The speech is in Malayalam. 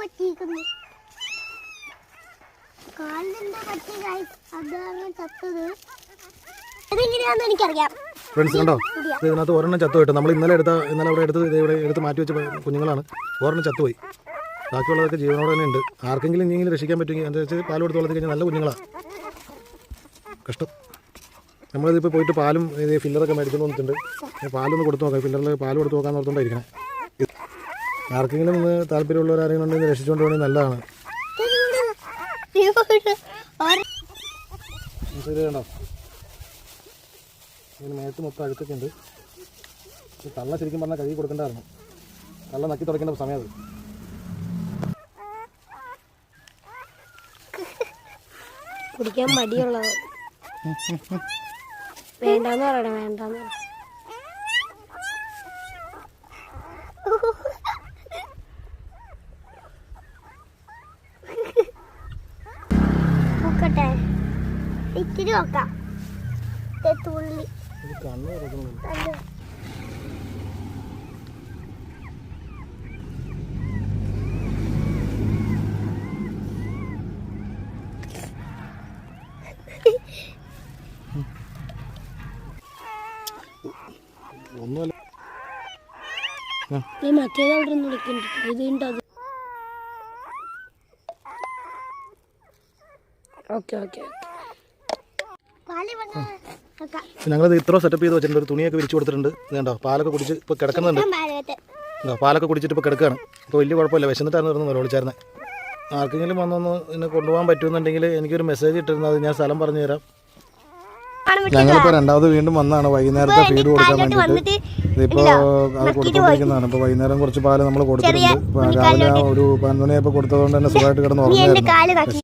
പറ്റിയിരിക്കുന്നു. കാലിനെന്താ പറ്റി ഗൈസ്? അതാണ് ചത്തത്. ഇതെങ്ങനെയാണെന്ന് എനിക്കറിയാം. ഫ്രണ്ട്സ് കണ്ടോ, ഇതിനകത്ത് ഒരെണ്ണം ചത്തുപോയിട്ട് നമ്മൾ ഇന്നലെ അവിടെ എടുത്ത് മാറ്റി വെച്ച കുഞ്ഞുങ്ങളാണ്. ഒരെണ്ണം ചത്തുപോയി. ബാക്കിയുള്ളതൊക്കെ ജീവനോടെ തന്നെ ഉണ്ട്. ആർക്കെങ്കിലും ഇനിയെങ്കിലും രക്ഷിക്കാൻ പറ്റുമെങ്കിൽ എന്താ വെച്ചാൽ പാൽ കൊടുത്ത് വളർത്തി കഴിഞ്ഞാൽ നല്ല കുഞ്ഞുങ്ങളാണ്. കഷ്ടം. നമ്മളിതിപ്പോൾ പോയിട്ട് പാലും ഫില്ലറൊക്കെ മേടിച്ചുകൊണ്ട് വന്നിട്ടുണ്ട്. പാലൊന്ന് കൊടുത്തു നോക്കാം. ഫില്ലറിൽ പാൽ കൊടുത്ത് നോക്കാമെന്ന് ഓർത്തുകൊണ്ടായിരിക്കണേ. ആർക്കെങ്കിലും ഇന്ന് താല്പര്യമുള്ളവരാരെങ്കിലും ഉണ്ടെങ്കിൽ രക്ഷിച്ചുകൊണ്ട് പോകണമെങ്കിൽ നല്ലതാണ്. ശരി കണ്ടോ, ഇതിന് മേത്ത് മൊത്തം അഴുക്കൊക്കെ ഉണ്ട്. കള്ള ശരിക്കും പറഞ്ഞാൽ കഴുകി കൊടുക്കേണ്ടതായിരുന്നു. കള്ള നക്കി തുടക്കേണ്ട സമയം അത്. കുടിക്കാൻ മടിയുള്ളത് വേണ്ടെന്ന് പറയണം. വേണ്ടെന്ന് നോക്കട്ടെ, ഇത്തിരി നോക്കാം. തുള്ളി കണ്ണ് തുറക്കുന്നുള്ളൂ. ഒന്നുമല്ല, മറ്റേത് അവിടെ നിന്ന് വിളിക്കുന്നുണ്ട്. ഇതുണ്ട് അത്. ഓക്കെ ഓക്കെ ഞങ്ങളിത് ഇത്ര സെറ്റപ്പ് ചെയ്ത് വെച്ചിട്ടുണ്ട്. ഒരു തുണിയൊക്കെ വിരിച്ചു കൊടുത്തിട്ടുണ്ട്. ഇതുണ്ടോ, പാലൊക്കെ കുടിച്ച് ഇപ്പോൾ കിടക്കുന്നുണ്ട്. പാലൊക്കെ കുടിച്ചിട്ട് ഇപ്പോൾ കിടക്കുകയാണ്. ഇപ്പോൾ വലിയ കുഴപ്പമില്ല. വിശന്നിട്ടായിരുന്നു വിളിച്ചായിരുന്നത്. ആർക്കെങ്കിലും വന്നൊന്ന് എന്നെ കൊണ്ടുപോകാൻ പറ്റുമെന്നുണ്ടെങ്കിൽ എനിക്കൊരു മെസ്സേജ് ഇട്ടിരുന്നത്. അത് ഞാൻ സ്ഥലം പറഞ്ഞു തരാം. ഞങ്ങളിപ്പോൾ രണ്ടാമത് വീണ്ടും വന്നതാണ് വൈകുന്നേരത്തെ ഫീഡ് കൊടുക്കാൻ വേണ്ടിയിട്ട്. ഇതിപ്പോൾ അത് കൊടുത്തുകൊണ്ടിരിക്കുന്നതാണ്. ഇപ്പോൾ വൈകുന്നേരം കുറച്ച് പാല് നമ്മൾ കൊടുത്തിട്ടുണ്ട്. രാവിലെ ഒരു 11 മണിയായപ്പോൾ കൊടുത്തതുകൊണ്ട് തന്നെ സുഖമായിട്ട് കിടന്ന് ഉറങ്ങായിരുന്നു.